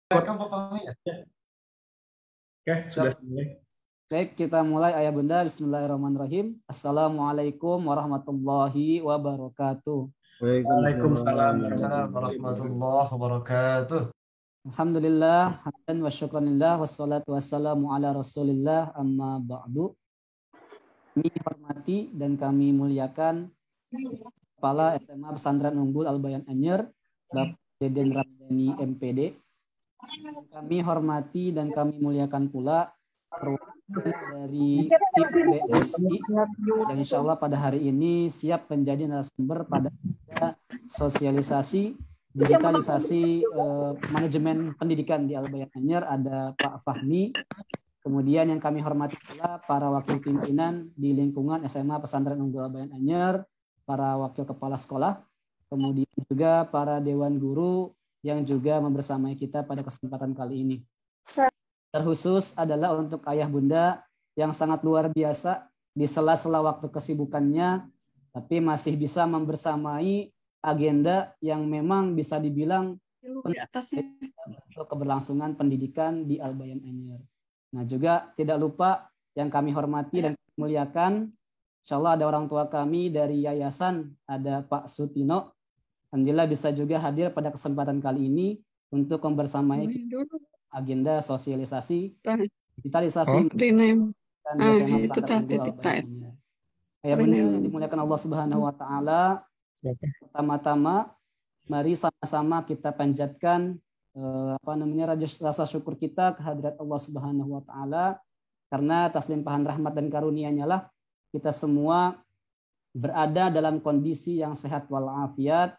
Rekam Bapak ya? Oke, sudah mulai. Baik, kita mulai ayah bunda. Bismillahirrahmanirrahim. Assalamualaikum warahmatullahi wabarakatuh. Waalaikumsalam warahmatullahi wabarakatuh. Alhamdulillah, hamdan wa syukranillah, wassalatu wassalamu ala rasulillah, amma ba'du. Kami hormati dan kami muliakan Kepala SMA Pesantren Unggul Al-Bayan Anyer, Bapak Deden Ramdhani MPD. Kami hormati dan kami muliakan pula perwakilan dari tim BSI yang insya Allah pada hari ini siap menjadi narasumber pada sosialisasi digitalisasi manajemen pendidikan di Al-Bayan Anyer. Ada Pak Fahmi, kemudian yang kami hormati pula para wakil pimpinan di lingkungan SMA Pesantren Unggul Al-Bayan Anyer, para wakil kepala sekolah, kemudian juga para dewan guru yang juga membersamai kita pada kesempatan kali ini. Terkhusus adalah untuk ayah bunda yang sangat luar biasa di sela-sela waktu kesibukannya, tapi masih bisa membersamai agenda yang memang bisa dibilang untuk keberlangsungan pendidikan di Al-Bayan Anyer. Nah juga tidak lupa yang kami hormati dan muliakan, insya Allah ada orang tua kami dari yayasan, ada Pak Sutino. Alhamdulillah bisa juga hadir pada kesempatan kali ini untuk membersamai agenda sosialisasi digitalisasi dan SMA Pesantren Unggul Al-Bayan Anyer. Ayah bunda yang dimuliakan Allah Subhanahu wa taala, pertama-tama mari sama-sama kita panjatkan rasa syukur kita kehadirat Allah Subhanahu wa taala, karena atas limpahan rahmat dan karunia-Nya lah kita semua berada dalam kondisi yang sehat walafiat.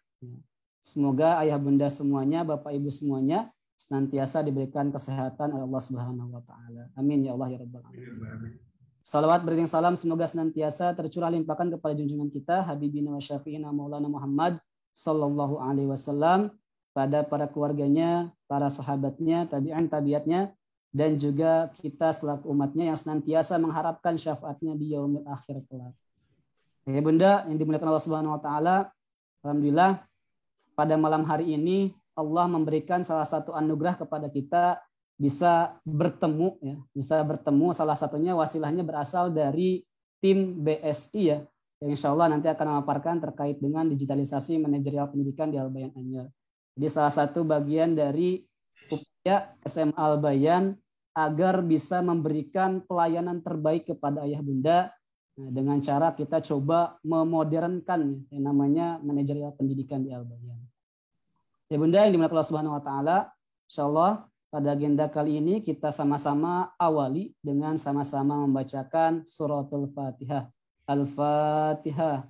Semoga ayah bunda semuanya, bapak ibu semuanya senantiasa diberikan kesehatan oleh Allah Subhanahu wa taala. Amin ya Allah ya rabbal alamin. Salawat beriring salam semoga senantiasa tercurah limpahkan kepada junjungan kita habibina wa syafi'ina maulana Muhammad sallallahu alaihi wasallam, pada para keluarganya, para sahabatnya, tabi'in tabiatnya, dan juga kita selaku umatnya yang senantiasa mengharapkan syafaatnya di yaumil akhir kelak. Ya bunda yang dimuliakan Allah Subhanahu wa taala, alhamdulillah pada malam hari ini Allah memberikan salah satu anugerah kepada kita bisa bertemu ya, bisa bertemu, salah satunya wasilahnya berasal dari tim BSI ya, yang insya Allah nanti akan memaparkan terkait dengan digitalisasi manajerial pendidikan di Al-Bayan Anyer. Jadi salah satu bagian dari upaya SMA Al-Bayan agar bisa memberikan pelayanan terbaik kepada ayah bunda. Nah, dengan cara kita coba memodernkan yang namanya manajerial pendidikan di Al-Bayan. Ya bunda yang dimuliakan Allah Subhanahu wa taala, insyaallah pada agenda kali ini kita sama-sama awali dengan sama-sama membacakan suratul Fatihah. Al-Fatihah.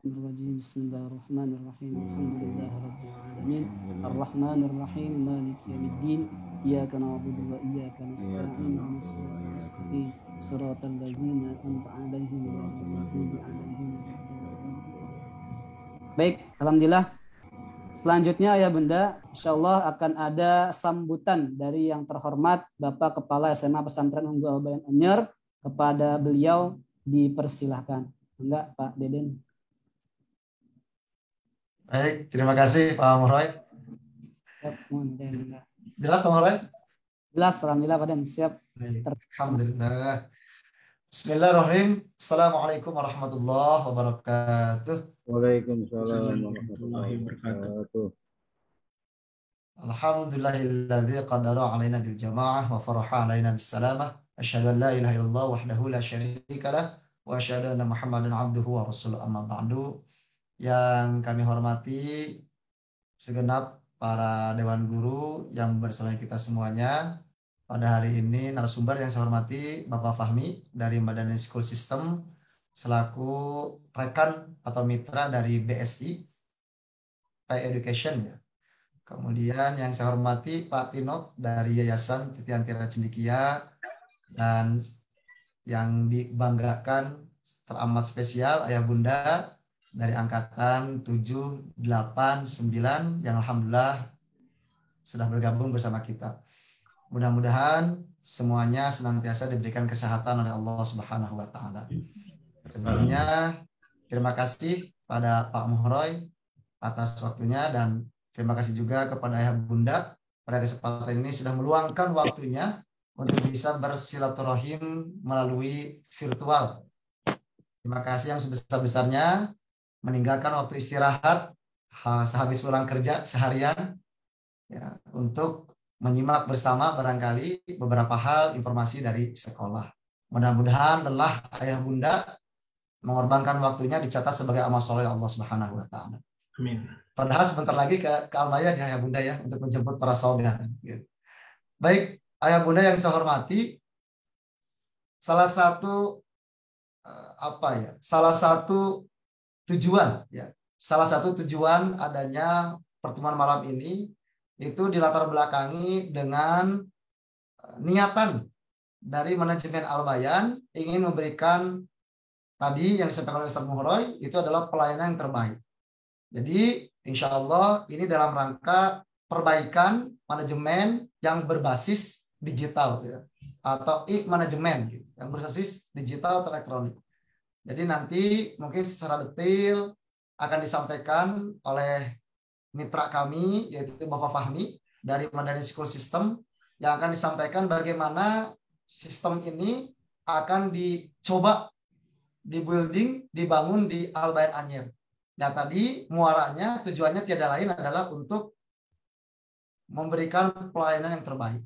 Bismillahirrahmanirrahim. Alhamdulillahirabbil alamin. Arrahmanirrahim. Maliki yaumiddin. Iyyaka na'budu wa iyyaka nasta'in. Ihdinas siratal mustaqim. Siratal ladzina an'amta 'alaihim ghairil maghdubi 'alaihim. Baik, alhamdulillah. Selanjutnya ya bunda, insya Allah akan ada sambutan dari yang terhormat Bapak Kepala SMA Pesantren Unggul Al-Bayan Anyer. Kepada beliau dipersilahkan. Enggak Pak Deden? Baik, terima kasih Pak Muhroy. Jelas Pak Muhroy? Jelas, alhamdulillah Pak Den. Siap. Alhamdulillah. Bismillahirrahmanirrahim. Assalamualaikum warahmatullahi wabarakatuh. Waalaikumsalam warahmatullahi wabarakatuh. Alhamdulillahilladzi qadara alaina bil jamaah wa faraha alaina bis salamah. Asyhadu an la ilaha illallah wahdahu la syarika lah wa asyhadu anna Muhammadan abduhu wa rasuluhu amma ba'du. Yang kami hormati segenap para dewan guru yang bersama kita semuanya. Pada hari ini narasumber yang saya hormati Bapak Fahmi dari Madani School System selaku rekan atau mitra dari BSI Pay Education ya. Kemudian yang saya hormati Pak Tino dari Yayasan Titiantira Cendikia, dan yang dibanggakan teramat spesial ayah bunda dari angkatan 7, 8, 9 yang alhamdulillah sudah bergabung bersama kita. Mudah-mudahan semuanya senantiasa diberikan kesehatan oleh Allah Subhanahu wa taala. Sebelumnya terima kasih pada Pak Muhroy atas waktunya dan Terima kasih juga kepada Ayah Bunda pada kesempatan ini sudah meluangkan waktunya untuk bisa bersilaturahim melalui virtual. Terima kasih yang sebesar-besarnya meninggalkan waktu istirahat sehabis pulang kerja seharian ya, untuk menyimak bersama barangkali beberapa hal informasi dari sekolah. Mudah-mudahan lelah Ayah Bunda mengorbankan waktunya dicatat sebagai amal soleh Allah Subhanahu wa taala. Amin. Padahal sebentar lagi ke Almaya di Ayah Bunda ya untuk menjemput para saudara. Baik, Ayah Bunda yang saya hormati, salah satu tujuan adanya pertemuan malam ini itu dilatar belakangi dengan niatan dari manajemen Al-Bayan ingin memberikan tadi yang disampaikan oleh Ustaz Muhroy itu adalah pelayanan yang terbaik. Jadi insya Allah ini dalam rangka perbaikan manajemen yang berbasis digital ya, atau e-manajemen gitu, yang berbasis digital atau elektronik. Jadi nanti mungkin secara detail akan disampaikan oleh mitra kami yaitu Bapak Fahmi dari Madani School System yang akan disampaikan bagaimana sistem ini akan dicoba dibangun di Al-Bayan Anyer. Yang tadi muaranya tujuannya tiada lain adalah untuk memberikan pelayanan yang terbaik.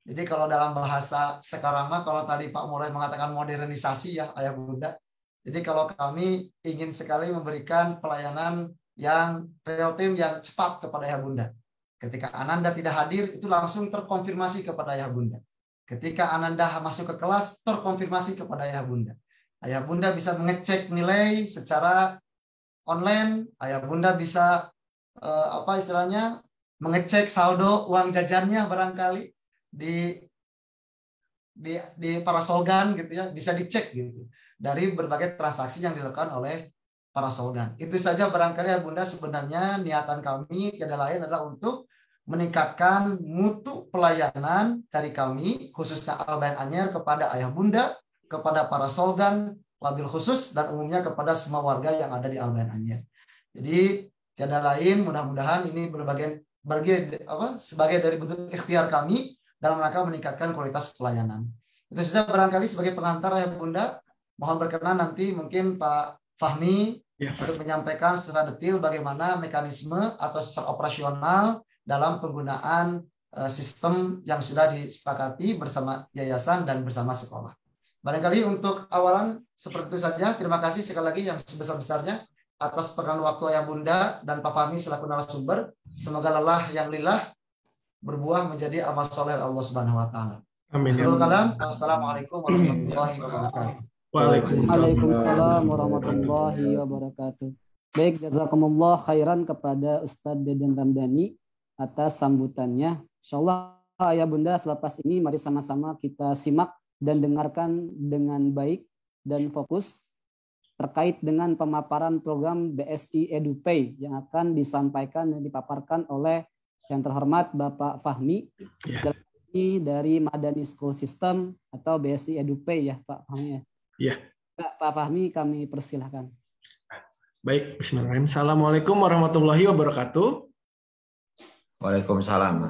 Jadi kalau dalam bahasa sekarang mah kalau tadi Pak Mulai mengatakan modernisasi ya Ayah Bunda. Jadi kalau kami ingin sekali memberikan pelayanan yang real time yang cepat kepada Ayah Bunda. Ketika Ananda tidak hadir itu langsung terkonfirmasi kepada Ayah Bunda. Ketika Ananda masuk ke kelas terkonfirmasi kepada Ayah Bunda. Ayah Bunda bisa mengecek nilai secara online, Ayah Bunda bisa mengecek saldo uang jajannya barangkali di para solgan gitu ya, bisa dicek gitu dari berbagai transaksi yang dilakukan oleh para solgan. Itu saja barangkali Ayah Bunda sebenarnya niatan kami tiada lain adalah untuk meningkatkan mutu pelayanan dari kami khususnya Al-Bayan Anyer kepada Ayah Bunda, kepada para solgan wabil khusus dan umumnya kepada semua warga yang ada di Al-Bayan Anyer. Jadi tiada lain mudah-mudahan ini sebagai dari bentuk ikhtiar kami dalam rangka meningkatkan kualitas pelayanan. Itu saja barangkali sebagai pengantar Ayah Bunda. Mohon berkenan nanti mungkin Pak Fahmi untuk menyampaikan secara detail bagaimana mekanisme atau secara operasional dalam penggunaan sistem yang sudah disepakati bersama yayasan dan bersama sekolah. Barangkali untuk awalan seperti itu saja. Terima kasih sekali lagi yang sebesar-besarnya atas perkenan waktu Ayah Bunda dan Pak Fahmi selaku narasumber. Semoga lelah yang lillah berbuah menjadi amal soleh Allah Subhanahu wa taala. Amin. Assalamualaikum warahmatullahi wabarakatuh. Waalaikumsalam warahmatullahi wabarakatuh. Baik, jazakumullah khairan kepada Ustadz Deden Ramdhani atas sambutannya. Insyaallah Ayah Bunda selepas ini mari sama-sama kita simak dan dengarkan dengan baik dan fokus terkait dengan pemaparan program BSI EduPay yang akan disampaikan dan dipaparkan oleh yang terhormat Bapak Fahmi dari Madani School System atau BSI EduPay ya Pak Fahmi. Ya. Pak Fahmi kami persilahkan. Baik, bismillahirrahmanirrahim. Assalamualaikum warahmatullahi wabarakatuh. Waalaikumsalam.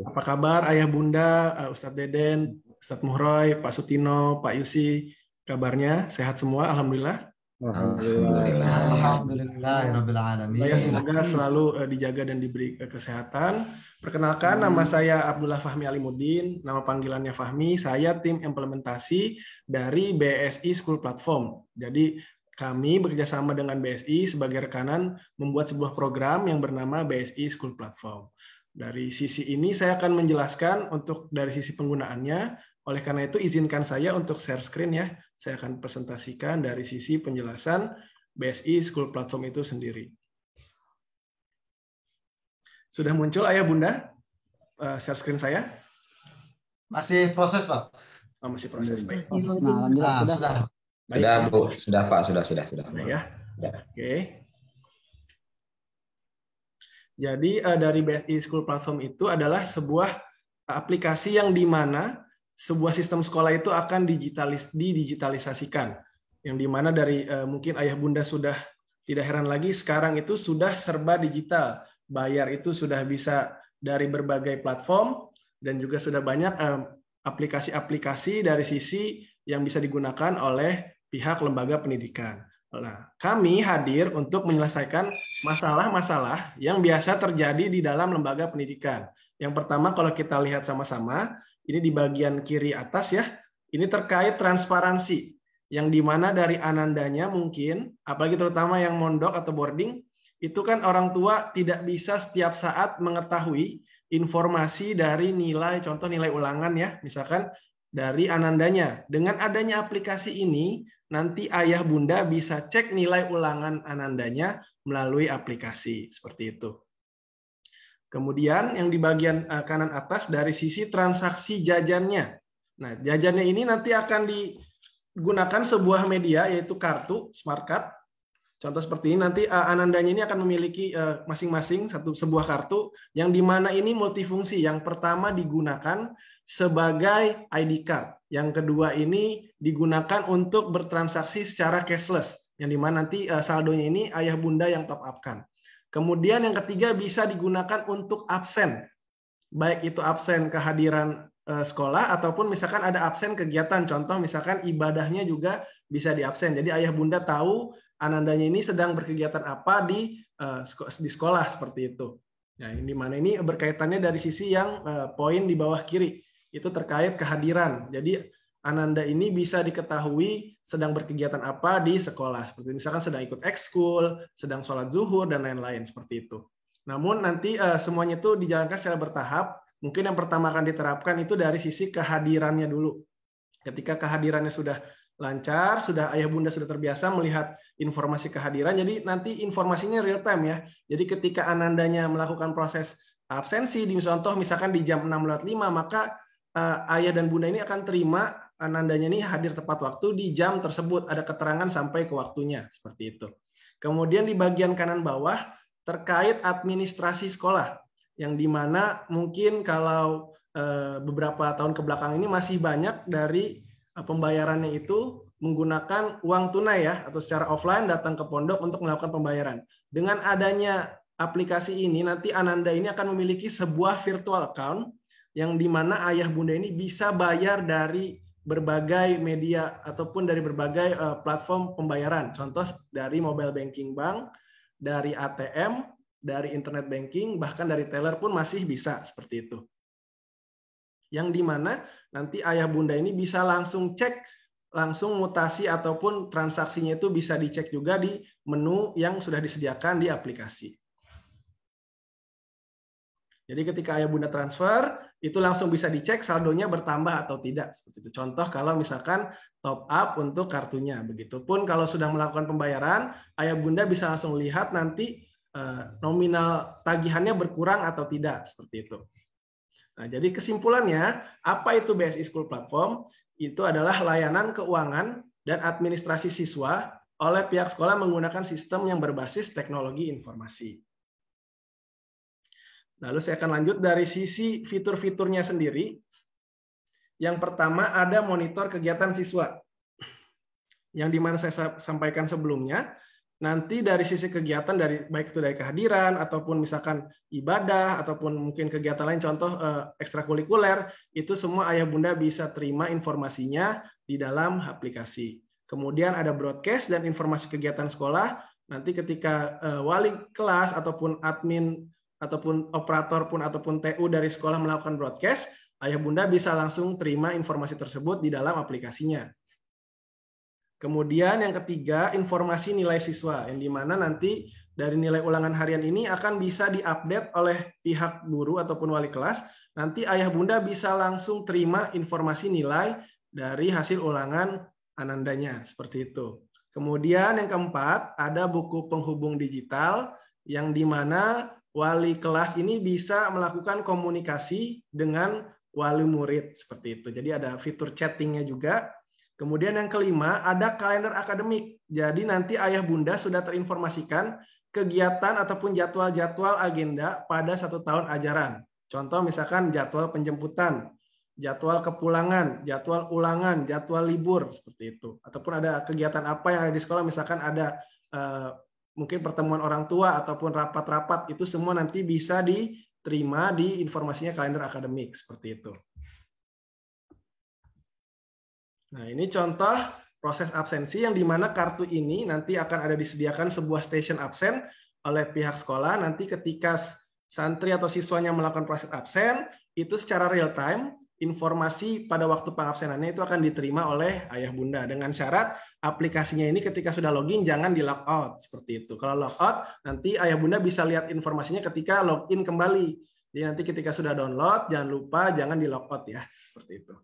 Apa kabar Ayah Bunda, Ustadz Deden, Ustadz Muhroy, Pak Sutino, Pak Yusi? Kabarnya sehat semua? Alhamdulillah. Alhamdulillahirrahmanirrahim. Ya, semoga selalu dijaga dan diberi kesehatan. Perkenalkan, nama saya Abdullah Fahmi Alimuddin, nama panggilannya Fahmi. Saya tim implementasi dari BSI School Platform. Jadi kami bekerjasama dengan BSI sebagai rekanan membuat sebuah program yang bernama BSI School Platform. Dari sisi ini saya akan menjelaskan untuk dari sisi penggunaannya. Oleh karena itu izinkan saya untuk share screen ya. Saya akan presentasikan dari sisi penjelasan BSI School Platform itu sendiri. Sudah muncul Ayah Bunda share screen saya? Masih proses Pak. Oh, masih proses, baik. Nah, alhamdulillah sudah. Baik, sudah Bu, sudah Pak, sudah. Nah, ya. Oke. Jadi dari BSI School Platform itu adalah sebuah aplikasi yang di mana sebuah sistem sekolah itu akan didigitalisasikan. Yang di mana dari mungkin Ayah Bunda sudah Tidak heran lagi sekarang itu sudah serba digital. Bayar itu sudah bisa dari berbagai platform dan juga sudah banyak aplikasi-aplikasi dari sisi yang bisa digunakan oleh pihak lembaga pendidikan. Nah, kami hadir untuk menyelesaikan masalah-masalah yang biasa terjadi di dalam lembaga pendidikan. Yang pertama, kalau kita lihat sama-sama, ini di bagian kiri atas ya, ini terkait transparansi, yang dimana dari anandanya mungkin, apalagi terutama yang mondok atau boarding, itu kan orang tua tidak bisa setiap saat mengetahui informasi dari nilai, contoh nilai ulangan ya, misalkan dari anandanya. Dengan adanya aplikasi ini, nanti ayah bunda bisa cek nilai ulangan anandanya melalui aplikasi, seperti itu. Kemudian yang di bagian kanan atas dari sisi transaksi jajannya. Nah, jajannya ini nanti akan digunakan sebuah media yaitu kartu smart card. Contoh seperti ini, nanti anandanya ini akan memiliki masing-masing sebuah kartu yang dimana ini multifungsi. Yang pertama digunakan sebagai ID card. Yang kedua ini digunakan untuk bertransaksi secara cashless. Yang dimana nanti saldonya ini ayah bunda yang top up-kan. Kemudian yang ketiga bisa digunakan untuk absen. Baik itu absen kehadiran sekolah ataupun misalkan ada absen kegiatan, contoh misalkan ibadahnya juga bisa diabsen. Jadi ayah bunda tahu anandanya ini sedang berkegiatan apa di sekolah, seperti itu. Nah, ini mana ini berkaitannya dari sisi yang poin di bawah kiri, itu terkait kehadiran. Jadi ananda ini bisa diketahui sedang berkegiatan apa di sekolah, seperti misalkan sedang ikut ekskul, sedang sholat zuhur dan lain-lain, seperti itu. Namun nanti semuanya itu dijalankan secara bertahap. Mungkin yang pertama akan diterapkan itu dari sisi kehadirannya dulu. Ketika kehadirannya sudah lancar, sudah ayah bunda sudah terbiasa melihat informasi kehadiran, jadi nanti informasinya real time ya. Jadi ketika anandanya melakukan proses absensi, di contoh misalkan di jam 6.05, maka ayah dan bunda ini akan terima anandanya ini hadir tepat waktu di jam tersebut, ada keterangan sampai ke waktunya, seperti itu. Kemudian di bagian kanan bawah terkait administrasi sekolah, yang dimana mungkin kalau beberapa tahun kebelakang ini masih banyak dari pembayarannya itu menggunakan uang tunai ya, atau secara offline datang ke pondok untuk melakukan pembayaran. Dengan adanya aplikasi ini, nanti ananda ini akan memiliki sebuah virtual account yang dimana ayah bunda ini bisa bayar dari berbagai media ataupun dari berbagai platform pembayaran. Contoh dari mobile banking bank, dari ATM, dari internet banking, bahkan dari teller pun masih bisa seperti itu. Yang dimana nanti ayah bunda ini bisa langsung cek, langsung mutasi ataupun transaksinya itu bisa dicek juga di menu yang sudah disediakan di aplikasi. Jadi ketika ayah bunda transfer, itu langsung bisa dicek saldonya bertambah atau tidak. Seperti itu. Contoh kalau misalkan top up untuk kartunya. Begitupun kalau sudah melakukan pembayaran, ayah bunda bisa langsung lihat nanti nominal tagihannya berkurang atau tidak, seperti itu. Nah, jadi kesimpulannya, apa itu BSI School Platform? Itu adalah layanan keuangan dan administrasi siswa oleh pihak sekolah menggunakan sistem yang berbasis teknologi informasi. Lalu saya akan lanjut dari sisi fitur-fiturnya sendiri. Yang pertama ada monitor kegiatan siswa. Yang dimana saya sampaikan sebelumnya, nanti dari sisi kegiatan, baik itu dari kehadiran, ataupun misalkan ibadah, ataupun mungkin kegiatan lain, contoh ekstrakurikuler, itu semua ayah bunda bisa terima informasinya di dalam aplikasi. Kemudian ada broadcast dan informasi kegiatan sekolah, nanti ketika wali kelas, ataupun admin, ataupun operator pun, ataupun TU dari sekolah melakukan broadcast, ayah bunda bisa langsung terima informasi tersebut di dalam aplikasinya. Kemudian yang ketiga, informasi nilai siswa, yang dimana nanti dari nilai ulangan harian ini akan bisa diupdate oleh pihak guru ataupun wali kelas. Nanti ayah bunda bisa langsung terima informasi nilai dari hasil ulangan anandanya, seperti itu. Kemudian yang keempat, ada buku penghubung digital, yang dimana wali kelas ini bisa melakukan komunikasi dengan wali murid, seperti itu. Jadi ada fitur chattingnya juga. Kemudian yang kelima, ada kalender akademik. Jadi nanti ayah bunda sudah terinformasikan kegiatan ataupun jadwal-jadwal agenda pada 1 tahun ajaran. Contoh misalkan jadwal penjemputan, jadwal kepulangan, jadwal ulangan, jadwal libur, seperti itu. Ataupun ada kegiatan apa yang ada di sekolah, misalkan ada mungkin pertemuan orang tua ataupun rapat-rapat, itu semua nanti bisa diterima di informasinya kalender akademik seperti itu. Nah, ini contoh proses absensi yang dimana kartu ini nanti akan ada disediakan sebuah stasiun absen oleh pihak sekolah. Nanti ketika santri atau siswanya melakukan proses absen, itu secara real time, informasi pada waktu pengabsenannya itu akan diterima oleh ayah bunda. Dengan syarat aplikasinya ini ketika sudah login jangan di log out seperti itu. Kalau log out, nanti ayah bunda bisa lihat informasinya ketika login kembali. Jadi nanti ketika sudah download, jangan lupa jangan di log out ya, seperti itu.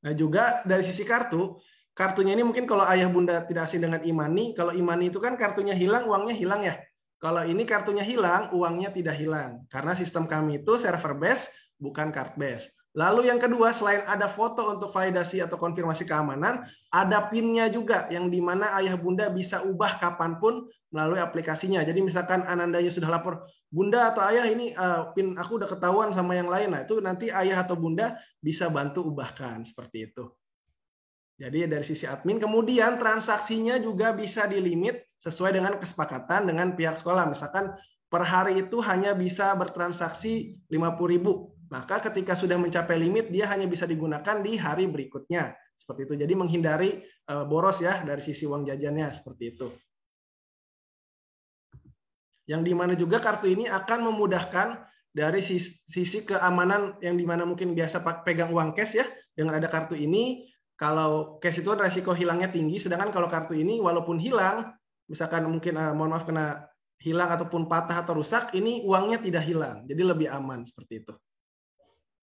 Nah juga dari sisi kartunya ini mungkin kalau ayah bunda tidak asing dengan e-money, kalau e-money itu kan kartunya hilang, uangnya hilang ya. Kalau ini kartunya hilang, uangnya tidak hilang. Karena sistem kami itu server base, bukan card base. Lalu yang kedua, selain ada foto untuk validasi atau konfirmasi keamanan, ada PIN-nya juga, yang dimana ayah bunda bisa ubah kapanpun melalui aplikasinya. Jadi misalkan anandanya sudah lapor, bunda atau ayah ini PIN aku udah ketahuan sama yang lain. Nah itu nanti ayah atau bunda bisa bantu ubahkan, seperti itu. Jadi dari sisi admin, kemudian transaksinya juga bisa dilimit sesuai dengan kesepakatan dengan pihak sekolah. Misalkan per hari itu hanya bisa bertransaksi 50.000. Maka ketika sudah mencapai limit, dia hanya bisa digunakan di hari berikutnya. Seperti itu. Jadi menghindari boros ya dari sisi uang jajannya, seperti itu. Yang dimana juga kartu ini akan memudahkan dari sisi keamanan yang dimana mungkin biasa pegang uang cash ya. Dengan ada kartu ini, kalau cash itu resiko hilangnya tinggi, sedangkan kalau kartu ini walaupun hilang, misalkan mungkin mohon maaf kena hilang ataupun patah atau rusak, ini uangnya tidak hilang, jadi lebih aman seperti itu.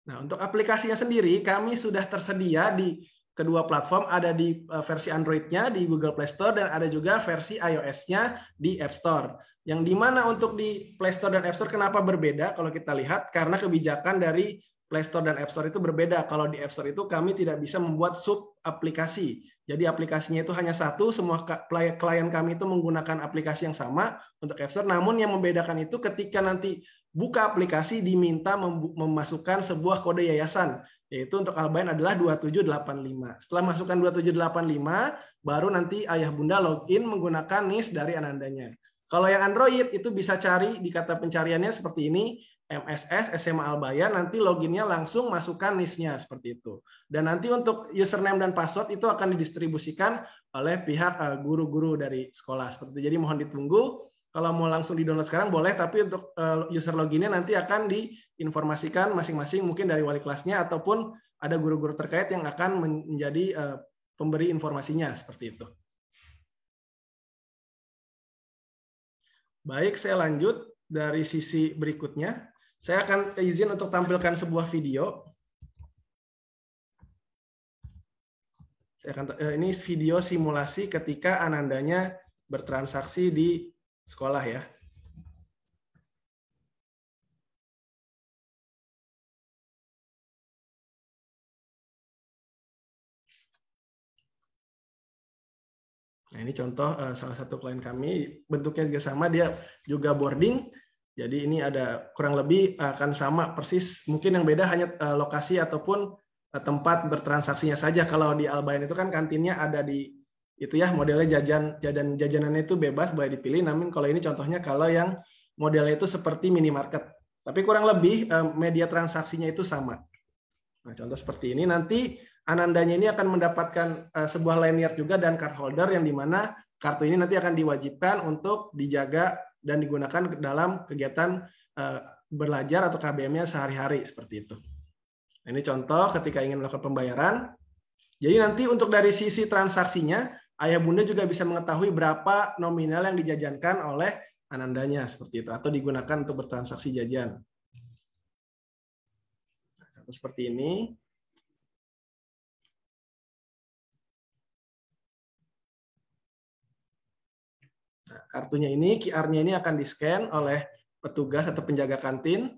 Nah untuk aplikasinya sendiri, kami sudah tersedia di kedua platform, ada di versi Android-nya di Google Play Store dan ada juga versi iOS-nya di App Store. Yang dimana untuk di Play Store dan App Store kenapa berbeda? Kalau kita lihat karena kebijakan dari Play Store dan App Store itu berbeda. Kalau di App Store itu kami tidak bisa membuat sub aplikasi. Jadi aplikasinya itu hanya satu, semua klien kami itu menggunakan aplikasi yang sama untuk App Store. Namun yang membedakan itu ketika nanti buka aplikasi diminta memasukkan sebuah kode yayasan, yaitu untuk Al-Bayan adalah 2785. Setelah masukkan 2785, baru nanti ayah bunda login menggunakan NIS dari anandanya. Kalau yang Android itu bisa cari di kata pencariannya seperti ini, MSS SMA Al-Bayan, nanti loginnya langsung masukkan NIS-nya seperti itu. Dan nanti untuk username dan password itu akan didistribusikan oleh pihak guru-guru dari sekolah seperti itu. Jadi mohon ditunggu. Kalau mau langsung di-download sekarang boleh, tapi untuk user loginnya nanti akan diinformasikan masing-masing mungkin dari wali kelasnya ataupun ada guru-guru terkait yang akan menjadi pemberi informasinya seperti itu. Baik, saya lanjut dari sisi berikutnya. Saya akan izin untuk tampilkan sebuah video. Ini video simulasi ketika anandanya bertransaksi di sekolah ya. Nah, ini contoh salah satu klien kami, bentuknya juga sama, dia juga boarding. Jadi ini ada kurang lebih akan sama persis, mungkin yang beda hanya lokasi ataupun tempat bertransaksinya saja. Kalau di Al-Bayan itu kan kantinnya ada di itu ya, modelnya jajanannya itu bebas boleh dipilih. Namun kalau ini contohnya kalau yang modelnya itu seperti minimarket. Tapi kurang lebih media transaksinya itu sama. Nah, contoh seperti ini nanti anandanya ini akan mendapatkan sebuah lanyard juga dan card holder yang dimana kartu ini nanti akan diwajibkan untuk dijaga dan digunakan dalam kegiatan belajar atau KBM-nya sehari-hari seperti itu. Nah, ini contoh ketika ingin melakukan pembayaran. Jadi nanti untuk dari sisi transaksinya, ayah bunda juga bisa mengetahui berapa nominal yang dijajankan oleh anandanya seperti itu atau digunakan untuk bertransaksi jajan. Nah, seperti ini. Nah, kartunya ini, QR-nya ini akan di-scan oleh petugas atau penjaga kantin.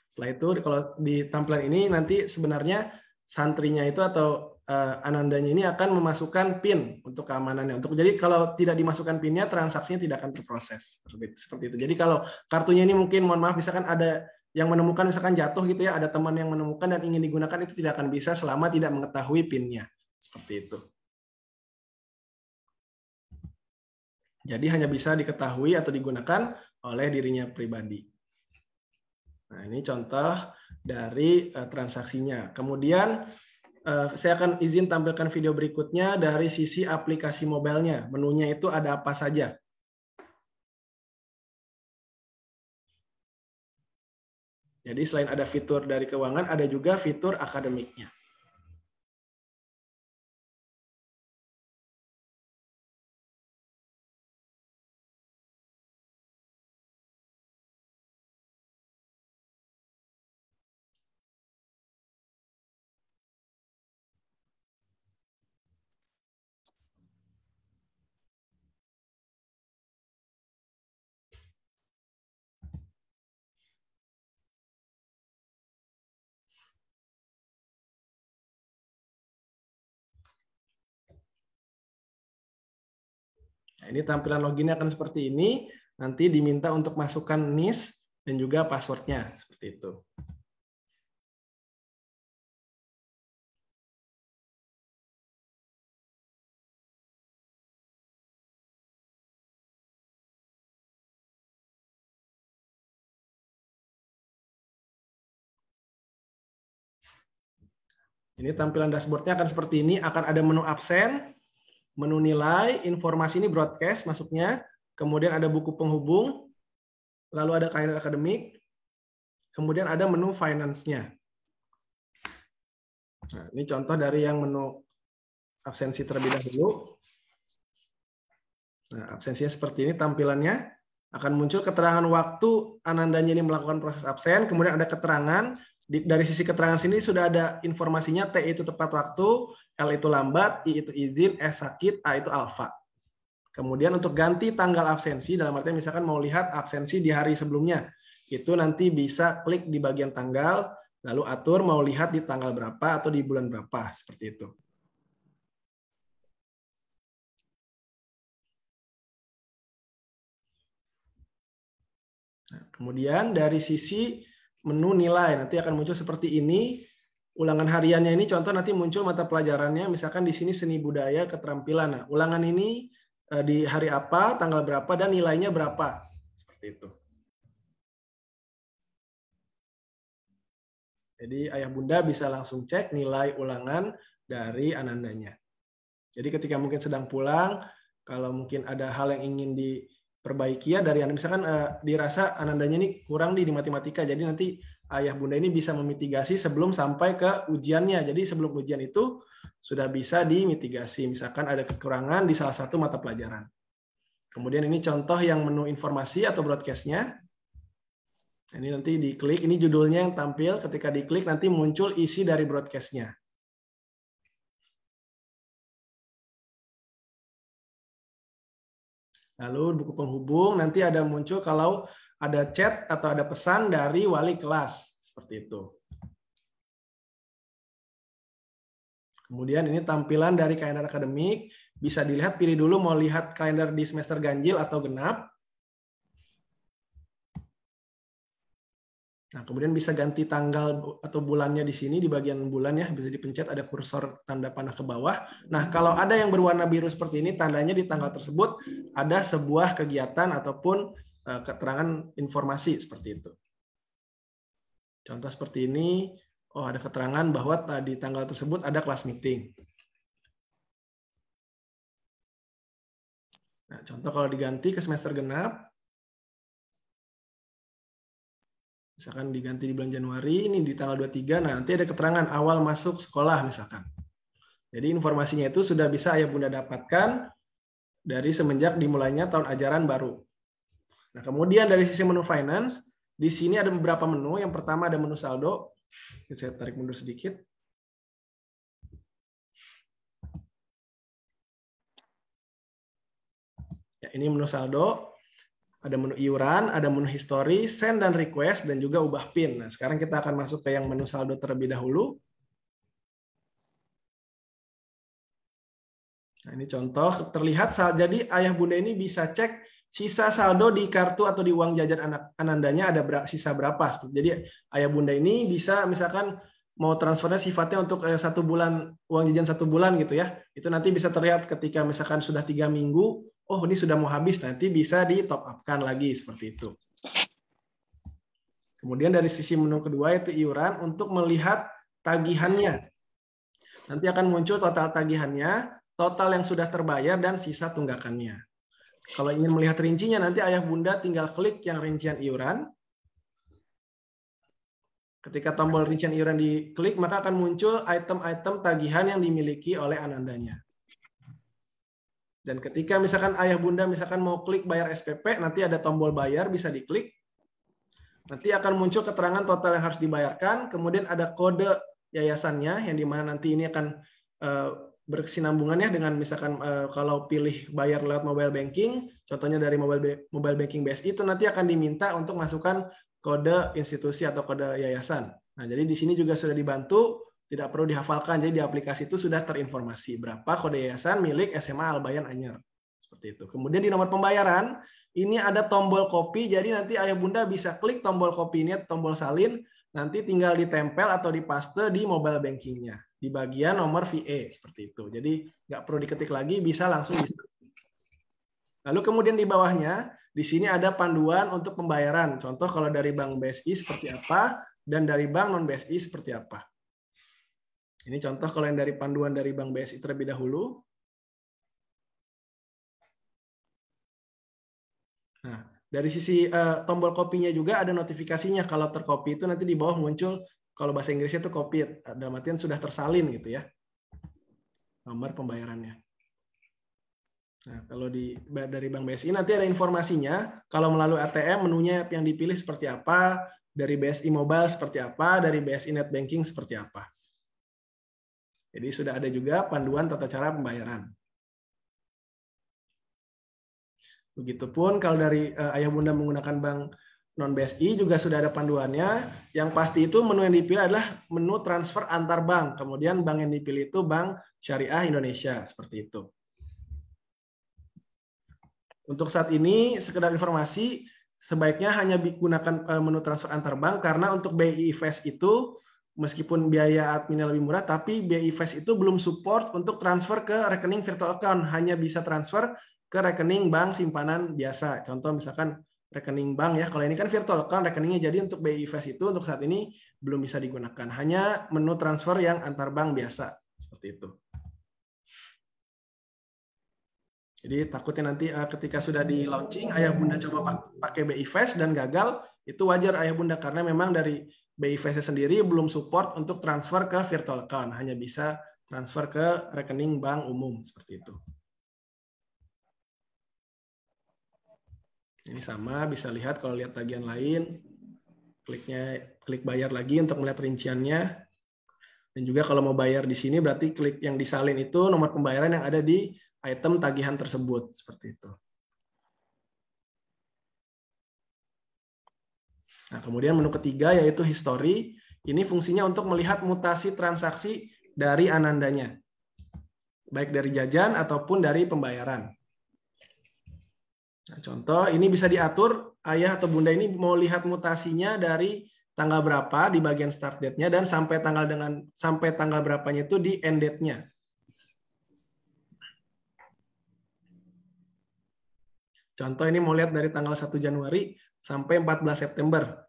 Setelah itu, kalau di tampilan ini nanti sebenarnya santrinya itu atau anandanya ini akan memasukkan PIN untuk keamanannya. Jadi kalau tidak dimasukkan PIN-nya, transaksinya tidak akan terproses. Seperti itu. Jadi kalau kartunya ini mungkin, mohon maaf, misalkan ada yang menemukan misalkan jatuh gitu ya, ada teman yang menemukan dan ingin digunakan, itu tidak akan bisa selama tidak mengetahui PIN-nya. Seperti itu. Jadi hanya bisa diketahui atau digunakan oleh dirinya pribadi. Nah, ini contoh dari transaksinya. Kemudian saya akan izin tampilkan video berikutnya dari sisi aplikasi mobilenya. Menunya itu ada apa saja. Jadi selain ada fitur dari keuangan, ada juga fitur akademiknya. Nah, ini tampilan loginnya akan seperti ini. Nanti diminta untuk masukkan NIS dan juga passwordnya. Seperti itu. Ini tampilan dashboardnya akan seperti ini. Akan ada menu absen, menu nilai, informasi ini broadcast masuknya, kemudian ada buku penghubung, lalu ada kalender akademik, kemudian ada menu finance-nya. Nah, ini contoh dari yang menu absensi terlebih dahulu. Nah, absensinya seperti ini tampilannya. Akan muncul keterangan waktu Anandanya ini melakukan proses absen, kemudian ada keterangan. Dari sisi keterangan sini sudah ada informasinya, T itu tepat waktu, L itu lambat, I itu izin, S sakit, A itu alfa. Kemudian untuk ganti tanggal absensi, dalam artian misalkan mau lihat absensi di hari sebelumnya, itu nanti bisa klik di bagian tanggal, lalu atur mau lihat di tanggal berapa atau di bulan berapa, seperti itu. Nah, kemudian dari sisi menu nilai nanti akan muncul seperti ini. Ulangan hariannya ini contoh nanti muncul mata pelajarannya, misalkan di sini seni budaya keterampilan. Nah, ulangan ini di hari apa, tanggal berapa, dan nilainya berapa. Seperti itu. Jadi ayah bunda bisa langsung cek nilai ulangan dari Anandanya. Jadi ketika mungkin sedang pulang, kalau mungkin ada hal yang ingin diperbaiki ya dari Anda, misalkan dirasa Anandanya ini kurang di matematika, jadi nanti ayah bunda ini bisa memitigasi sebelum sampai ke ujiannya. Jadi sebelum ujian itu sudah bisa dimitigasi, misalkan ada kekurangan di salah satu mata pelajaran. Kemudian ini contoh yang menu informasi atau broadcast-nya. Ini nanti diklik, ini judulnya yang tampil, ketika diklik nanti muncul isi dari broadcast-nya. Lalu buku penghubung, nanti ada muncul kalau ada chat atau ada pesan dari wali kelas. Seperti itu. Kemudian ini tampilan dari kalender akademik. Bisa dilihat, pilih dulu mau lihat kalender di semester ganjil atau genap. Nah, kemudian bisa ganti tanggal atau bulannya di sini, di bagian bulan ya, bisa dipencet ada kursor tanda panah ke bawah. Nah, kalau ada yang berwarna biru seperti ini, tandanya di tanggal tersebut ada sebuah kegiatan ataupun keterangan informasi seperti itu. Contoh seperti ini, oh ada keterangan bahwa di tanggal tersebut ada kelas meeting. Nah, contoh kalau diganti ke semester genap, misalkan diganti di bulan Januari, ini di tanggal 23, nah nanti ada keterangan awal masuk sekolah misalkan. Jadi informasinya itu sudah bisa ayah bunda dapatkan dari semenjak dimulainya tahun ajaran baru. Nah, kemudian dari sisi menu finance, di sini ada beberapa menu. Yang pertama ada menu saldo. Saya tarik mundur sedikit. Ya, ini menu saldo. Ada menu iuran, ada menu history, send dan request, dan juga ubah PIN. Nah, sekarang kita akan masuk ke yang menu saldo terlebih dahulu. Nah, ini contoh terlihat, jadi ayah bunda ini bisa cek sisa saldo di kartu atau di uang jajan Anandanya ada sisa berapa. Jadi ayah bunda ini bisa misalkan mau transfernya sifatnya untuk 1 bulan, uang jajan 1 bulan gitu ya. Itu nanti bisa terlihat ketika misalkan sudah 3 minggu, oh ini sudah mau habis, nanti bisa di top up-kan lagi seperti itu. Kemudian dari sisi menu kedua itu iuran untuk melihat tagihannya. Nanti akan muncul total tagihannya, total yang sudah terbayar, dan sisa tunggakannya. Kalau ingin melihat rincinya, nanti ayah bunda tinggal klik yang rincian iuran. Ketika tombol rincian iuran diklik, maka akan muncul item-item tagihan yang dimiliki oleh Anandanya. Dan ketika misalkan ayah bunda misalkan mau klik bayar SPP, nanti ada tombol bayar, bisa diklik. Nanti akan muncul keterangan total yang harus dibayarkan, kemudian ada kode yayasannya, yang dimana nanti ini akan berkesinambungannya dengan misalkan kalau pilih bayar lewat mobile banking, contohnya dari mobile banking BSI, itu nanti akan diminta untuk masukkan kode institusi atau kode yayasan. Nah, jadi di sini juga sudah dibantu, tidak perlu dihafalkan. Jadi di aplikasi itu sudah terinformasi berapa kode yayasan milik SMA Al-Bayan Anyer. Seperti itu. Kemudian di nomor pembayaran, ini ada tombol copy, jadi nanti ayah bunda bisa klik tombol copy ini, tombol salin, nanti tinggal ditempel atau dipaste di mobile bankingnya di bagian nomor VA seperti itu. Jadi nggak perlu diketik lagi, bisa langsung bisa. Lalu kemudian di bawahnya, di sini ada panduan untuk pembayaran. Contoh kalau dari Bank BSI seperti apa, dan dari Bank non-BSI seperti apa. Ini contoh kalau yang dari panduan dari Bank BSI terlebih dahulu. Nah, dari sisi tombol kopinya juga ada notifikasinya. Kalau tercopy itu nanti di bawah muncul, kalau bahasa Inggrisnya itu copied, dalam artian sudah tersalin gitu ya, nomor pembayarannya. Nah, kalau dari Bank BSI nanti ada informasinya, kalau melalui ATM menunya yang dipilih seperti apa, dari BSI Mobile seperti apa, dari BSI Net Banking seperti apa. Jadi sudah ada juga panduan tata cara pembayaran. Begitupun kalau dari ayah bunda menggunakan bank non-BSI juga sudah ada panduannya. Yang pasti itu menu yang dipilih adalah menu transfer antar bank. Kemudian bank yang dipilih itu Bank Syariah Indonesia, seperti itu. Untuk saat ini, sekedar informasi, sebaiknya hanya digunakan menu transfer antar bank, karena untuk BI Fast itu, meskipun biaya adminnya lebih murah, tapi BI Fast itu belum support untuk transfer ke rekening virtual account. Hanya bisa transfer ke rekening bank simpanan biasa. Contoh misalkan rekening bank ya, kalau ini kan virtual account rekeningnya, jadi untuk BI Fast itu untuk saat ini belum bisa digunakan. Hanya menu transfer yang antar bank biasa, seperti itu. Jadi takutnya nanti ketika sudah di launching, ayah bunda coba pakai BI Fast dan gagal, itu wajar ayah bunda, karena memang dari BI Fast sendiri belum support untuk transfer ke virtual account, hanya bisa transfer ke rekening bank umum, seperti itu. Ini sama, bisa lihat kalau lihat tagihan lain, klik bayar lagi untuk melihat rinciannya. Dan juga kalau mau bayar di sini berarti klik yang disalin itu nomor pembayaran yang ada di item tagihan tersebut, seperti itu. Nah, kemudian menu ketiga yaitu history. Ini fungsinya untuk melihat mutasi transaksi dari Anandanya, baik dari jajan ataupun dari pembayaran. Nah, contoh ini bisa diatur, ayah atau bunda ini mau lihat mutasinya dari tanggal berapa di bagian start date-nya dan sampai tanggal berapanya itu di end date-nya. Contoh ini mau lihat dari tanggal 1 Januari sampai 14 September.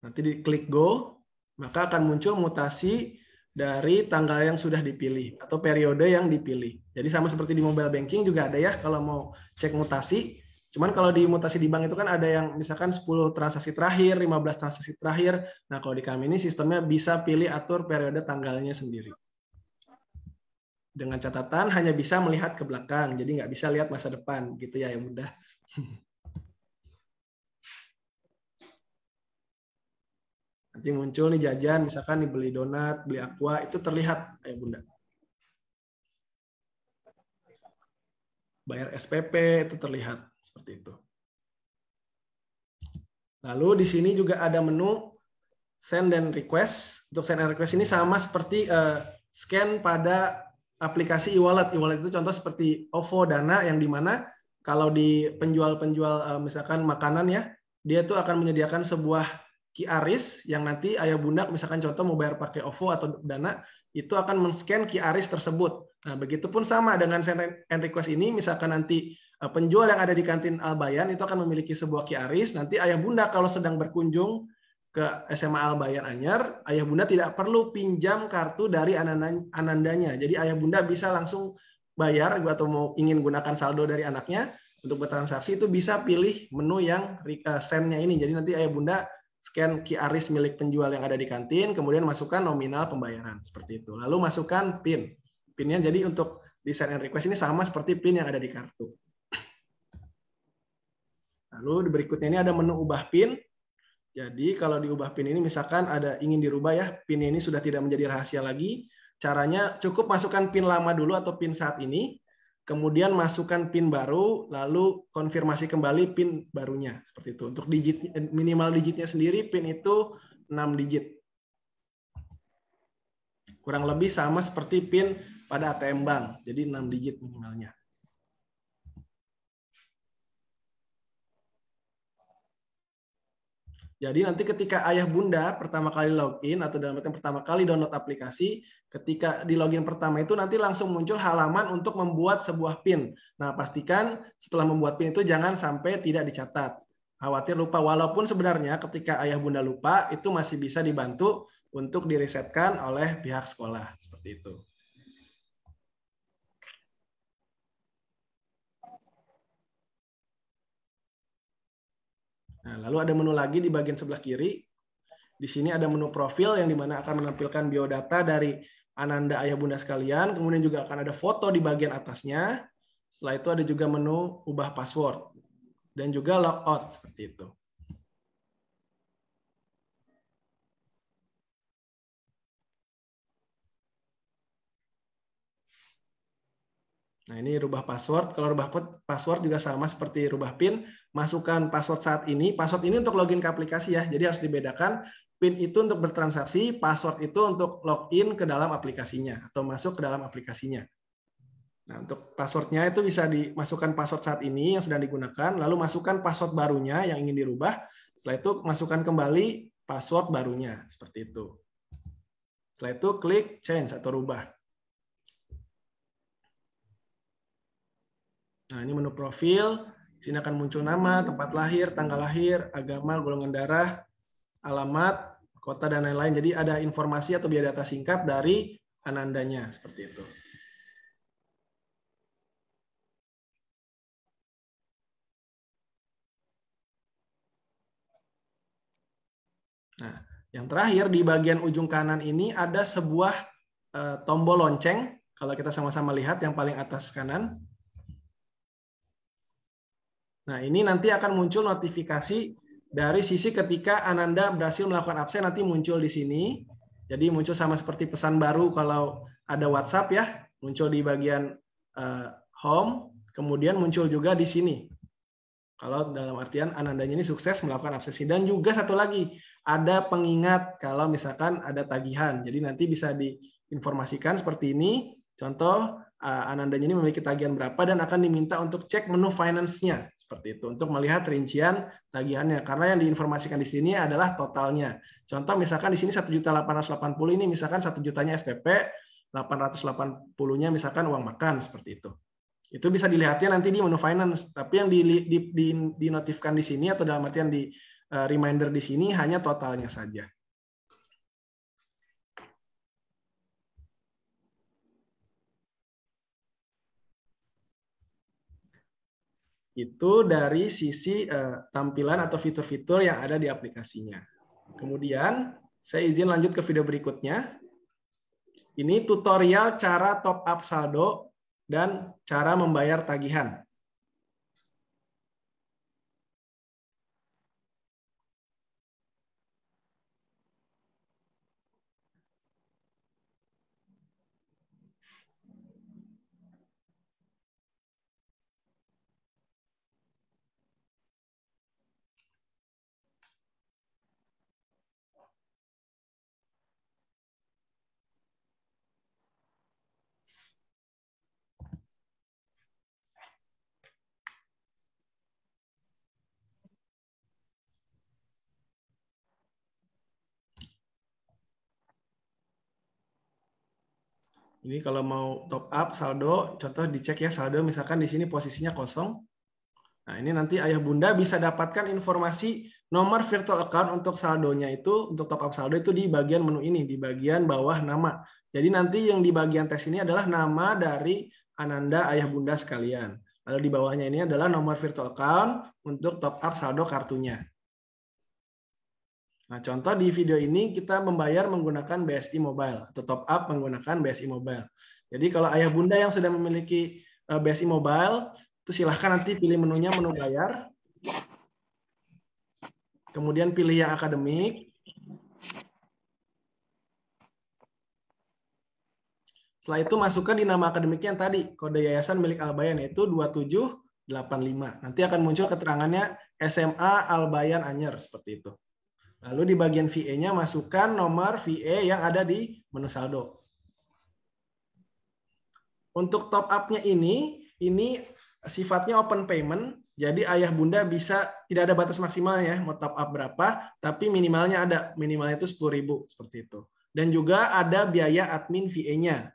Nanti diklik go, maka akan muncul mutasi dari tanggal yang sudah dipilih atau periode yang dipilih. Jadi sama seperti di mobile banking juga ada ya kalau mau cek mutasi. Cuman kalau di mutasi di bank itu kan ada yang misalkan 10 transaksi terakhir, 15 transaksi terakhir. Nah, kalau di kami ini sistemnya bisa pilih atur periode tanggalnya sendiri. Dengan catatan hanya bisa melihat ke belakang, jadi nggak bisa lihat masa depan, gitu ya, yang mudah. Nanti muncul nih jajan, misalkan nih beli donat, beli aqua, itu terlihat ya bunda. Bayar SPP itu terlihat seperti itu. Lalu di sini juga ada menu send dan request. Untuk send dan request ini sama seperti scan pada aplikasi e-wallet. E-wallet itu contoh seperti OVO, Dana, yang dimana kalau di penjual-penjual misalkan makanan ya, dia tuh akan menyediakan sebuah QRIS yang nanti ayah bunda misalkan contoh mau bayar pakai OVO atau Dana, itu akan men-scan QRIS tersebut. Nah, begitupun sama dengan send and request ini, misalkan nanti penjual yang ada di kantin Al-Bayan itu akan memiliki sebuah QRIS, nanti ayah bunda kalau sedang berkunjung ke SMA Al-Bayan Anyar, ayah bunda tidak perlu pinjam kartu dari anandanya. Jadi ayah bunda bisa langsung bayar atau mau ingin gunakan saldo dari anaknya untuk bertransaksi itu bisa pilih menu yang send-nya ini. Jadi nanti ayah bunda scan QRIS milik penjual yang ada di kantin, kemudian masukkan nominal pembayaran seperti itu. Lalu masukkan PIN. PIN-nya jadi untuk di send and request ini sama seperti PIN yang ada di kartu. Lalu berikutnya ini ada menu ubah PIN. Jadi kalau diubah PIN ini misalkan ada ingin dirubah ya, PIN ini sudah tidak menjadi rahasia lagi. Caranya cukup masukkan PIN lama dulu atau PIN saat ini, kemudian masukkan PIN baru, lalu konfirmasi kembali PIN barunya. Seperti itu. Untuk minimal digitnya sendiri, PIN itu 6 digit. Kurang lebih sama seperti PIN pada ATM Bank, jadi 6 digit minimalnya. Jadi nanti ketika ayah bunda pertama kali login atau dalam artian pertama kali download aplikasi, ketika di login pertama itu nanti langsung muncul halaman untuk membuat sebuah PIN. Nah, pastikan setelah membuat PIN itu jangan sampai tidak dicatat. Khawatir lupa, walaupun sebenarnya ketika ayah bunda lupa, itu masih bisa dibantu untuk diresetkan oleh pihak sekolah. Seperti itu. Nah, lalu ada menu lagi di bagian sebelah kiri. Di sini ada menu profil yang dimana akan menampilkan biodata dari Ananda ayah bunda sekalian. Kemudian juga akan ada foto di bagian atasnya. Setelah itu ada juga menu ubah password. Dan juga logout seperti itu. Nah, ini rubah password. Kalau rubah password juga sama seperti rubah PIN. Masukkan password saat ini. Password ini untuk login ke aplikasi ya. Jadi harus dibedakan. PIN itu untuk bertransaksi, password itu untuk login ke dalam aplikasinya atau masuk ke dalam aplikasinya. Nah, untuk passwordnya itu bisa dimasukkan password saat ini yang sedang digunakan, lalu masukkan password barunya yang ingin dirubah. Setelah itu masukkan kembali password barunya, seperti itu. Setelah itu klik change atau rubah. Nah, ini menu profil. Di sini akan muncul nama, tempat lahir, tanggal lahir, agama, golongan darah, alamat, kota, dan lain-lain. Jadi ada informasi atau biodata singkat dari Anandanya, seperti itu. Nah, yang terakhir di bagian ujung kanan ini ada sebuah tombol lonceng. Kalau kita sama-sama lihat yang paling atas kanan. Nah, ini nanti akan muncul notifikasi dari sisi ketika Ananda berhasil melakukan absen, nanti muncul di sini. Jadi muncul sama seperti pesan baru kalau ada WhatsApp ya, muncul di bagian home, kemudian muncul juga di sini. Kalau dalam artian Anandanya ini sukses melakukan absensi. Dan juga satu lagi, ada pengingat kalau misalkan ada tagihan. Jadi nanti bisa diinformasikan seperti ini. Contoh, Anandanya ini memiliki tagihan berapa dan akan diminta untuk cek menu finance-nya. Seperti itu, untuk melihat rincian tagihannya. Karena yang diinformasikan di sini adalah totalnya. Contoh misalkan di sini 1.880 ini misalkan 1 jutanya SPP, 880-nya misalkan uang makan, seperti itu. Itu bisa dilihatnya nanti di menu finance. Tapi yang dinotifkan di sini atau dalam artian di reminder di sini hanya totalnya saja. Itu dari sisi tampilan atau fitur-fitur yang ada di aplikasinya. Kemudian saya izin lanjut ke video berikutnya. Ini tutorial cara top up saldo dan cara membayar tagihan. Ini kalau mau top up saldo, contoh dicek ya saldo misalkan di sini posisinya kosong. Nah, ini nanti ayah bunda bisa dapatkan informasi nomor virtual account untuk saldonya itu, untuk top up saldo itu di bagian menu ini, di bagian bawah nama. Jadi nanti yang di bagian tes ini adalah nama dari Ananda ayah bunda sekalian. Lalu di bawahnya ini adalah nomor virtual account untuk top up saldo kartunya. Nah, contoh di video ini kita membayar menggunakan BSI Mobile atau top up menggunakan BSI Mobile. Jadi kalau ayah bunda yang sudah memiliki BSI Mobile, itu silahkan nanti pilih menunya menu bayar. Kemudian pilih yang akademik. Setelah itu masukkan di nama akademiknya yang tadi, kode yayasan milik Albayan yaitu 2785. Nanti akan muncul keterangannya SMA Albayan Anyer seperti itu. Lalu di bagian VA-nya masukkan nomor VA yang ada di menu saldo. Untuk top up-nya ini sifatnya open payment, jadi ayah bunda bisa, tidak ada batas maksimalnya, mau top up berapa, tapi minimalnya ada, minimalnya itu 10.000 seperti itu. Dan juga ada biaya admin VA-nya.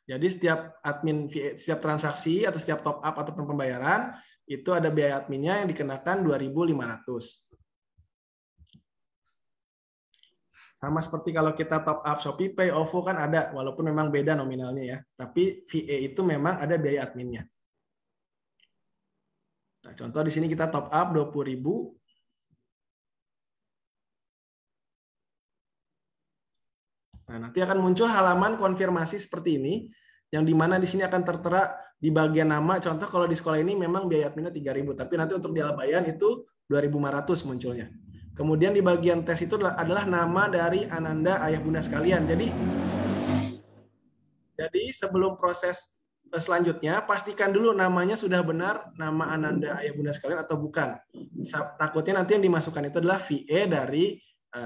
Jadi setiap admin VA, setiap transaksi atau setiap top up ataupun pembayaran, itu ada biaya adminnya yang dikenakan 2.500. Sama seperti kalau kita top up Shopee Pay, OVO kan ada, walaupun memang beda nominalnya ya. Tapi VA itu memang ada biaya adminnya. Nah, contoh di sini kita top up 20.000. Nah, nanti akan muncul halaman konfirmasi seperti ini, yang dimana di sini akan tertera di bagian nama. Contoh kalau di sekolah ini memang biaya adminnya 3.000, tapi nanti untuk di Albayan itu 2.500 munculnya. Kemudian di bagian tes itu adalah nama dari Ananda ayah bunda sekalian. Jadi sebelum proses selanjutnya pastikan dulu namanya sudah benar nama Ananda ayah bunda sekalian atau bukan. Takutnya nanti yang dimasukkan itu adalah VA dari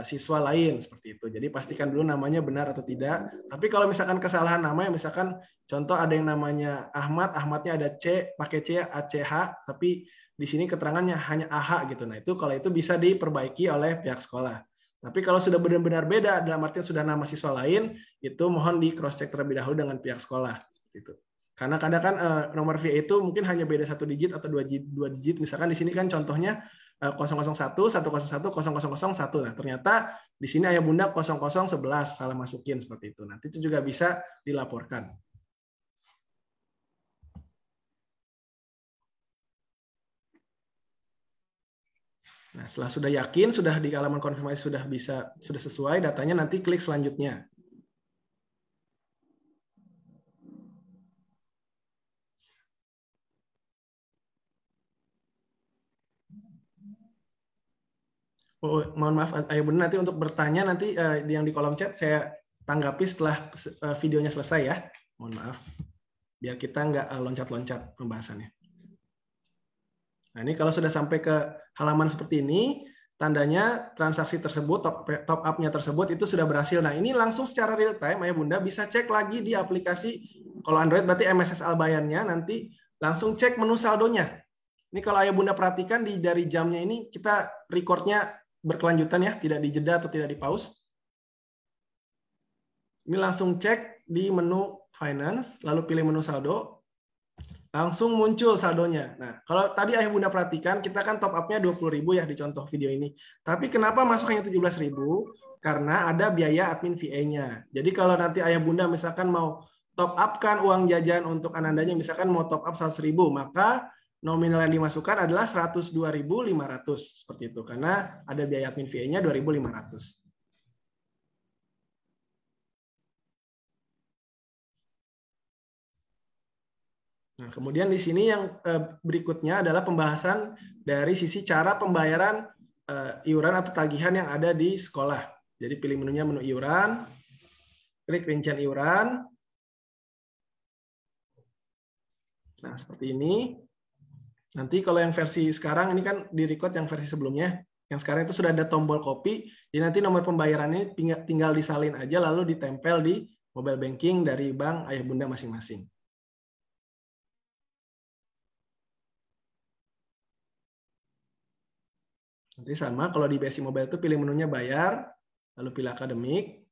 siswa lain seperti itu. Jadi pastikan dulu namanya benar atau tidak. Tapi kalau misalkan kesalahan nama, misalkan contoh ada yang namanya Ahmad, Ahmadnya ada C, pakai C, ACH, tapi di sini keterangannya hanya AH gitu. Nah, itu kalau itu bisa diperbaiki oleh pihak sekolah. Tapi kalau sudah benar-benar beda, dalam artian sudah nama siswa lain, itu mohon di cross check terlebih dahulu dengan pihak sekolah. Seperti itu. Karena kadang kan nomor VA itu mungkin hanya beda 1 digit atau 2 digit. Misalkan di sini kan contohnya 001, 101, 0001. Nah, ternyata di sini ayah bunda 0011 salah masukin seperti itu. Nanti itu juga bisa dilaporkan. Nah, setelah sudah yakin, sudah di halaman konfirmasi sudah sesuai datanya, nanti klik selanjutnya. Oh, mohon maaf, ayah bunda nanti untuk bertanya nanti yang di kolom chat saya tanggapi setelah videonya selesai ya. Mohon maaf, biar kita nggak loncat-loncat pembahasannya. Nah, ini kalau sudah sampai ke halaman seperti ini, tandanya transaksi tersebut, top up-nya tersebut itu sudah berhasil. Nah, ini langsung secara real time, ayah bunda bisa cek lagi di aplikasi, kalau Android berarti MSS Albayannya, nanti langsung cek menu saldonya. Ini kalau ayah bunda perhatikan dari jamnya ini, kita recordnya berkelanjutan ya, tidak dijeda atau tidak di pause. Ini langsung cek di menu finance, lalu pilih menu saldo, langsung muncul saldonya. Nah, kalau tadi ayah bunda perhatikan, kita kan top up-nya 20.000 ya di contoh video ini. Tapi kenapa masuk hanya 17.000? Karena ada biaya admin VA-nya. Jadi kalau nanti ayah bunda misalkan mau top up-kan uang jajan untuk anandanya, misalkan mau top up 100.000, maka nominal yang dimasukkan adalah 102.500 seperti itu. Karena ada biaya admin VA-nya 2.500. Nah, kemudian di sini yang berikutnya adalah pembahasan dari sisi cara pembayaran iuran atau tagihan yang ada di sekolah. Jadi pilih menunya menu iuran, klik rincian iuran. Nah, seperti ini. Nanti kalau yang versi sekarang ini kan di-record yang versi sebelumnya. Yang sekarang itu sudah ada tombol copy. Jadi nanti nomor pembayarannya tinggal disalin aja lalu ditempel di mobile banking dari bank ayah bunda masing-masing. Nanti sama, kalau di BSI Mobile itu pilih menunya bayar, lalu pilih akademik.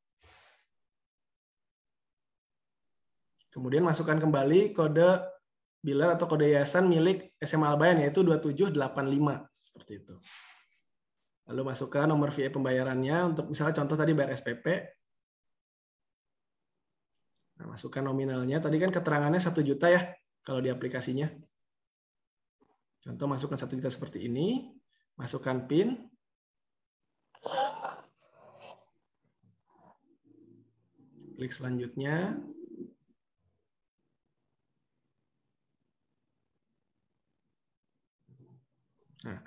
Kemudian masukkan kembali kode biller atau kode yayasan milik SMA Al-Bayan, yaitu 2785. Seperti itu. Lalu masukkan nomor VA pembayarannya untuk misalnya contoh tadi bayar SPP. Nah, masukkan nominalnya. Tadi kan keterangannya 1 juta ya kalau di aplikasinya. Contoh masukkan 1 juta seperti ini. Masukkan PIN. Klik selanjutnya. Nah,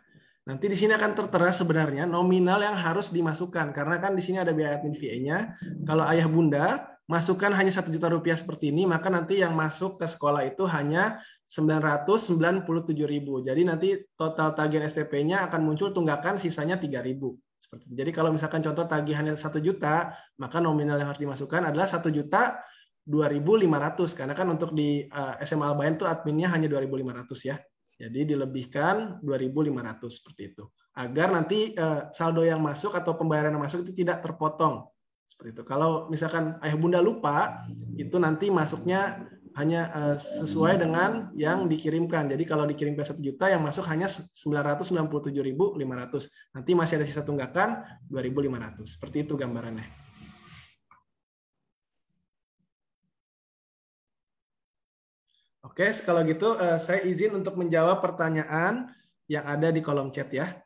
nanti di sini akan tertera sebenarnya nominal yang harus dimasukkan karena kan di sini ada biaya admin VA-nya. Kalau ayah bunda masukkan hanya 1 juta rupiah seperti ini, maka nanti yang masuk ke sekolah itu hanya 997.000. Jadi nanti total tagihan SPP-nya akan muncul tunggakan sisanya 3.000. Seperti itu. Jadi kalau misalkan contoh tagihannya 1 juta, maka nominal yang harus dimasukkan adalah 1 juta 2.500 karena kan untuk di SMA Al-Bayan itu adminnya hanya 2.500 ya. Jadi dilebihkan 2.500 seperti itu. Agar nanti saldo yang masuk atau pembayaran yang masuk itu tidak terpotong. Seperti itu. Kalau misalkan ayah bunda lupa, itu nanti masuknya hanya sesuai dengan yang dikirimkan. Jadi kalau dikirimkan 1 juta, yang masuk hanya 997.500. Nanti masih ada sisa tunggakan 2.500. Seperti itu gambarannya. Oke, kalau gitu saya izin untuk menjawab pertanyaan yang ada di kolom chat ya.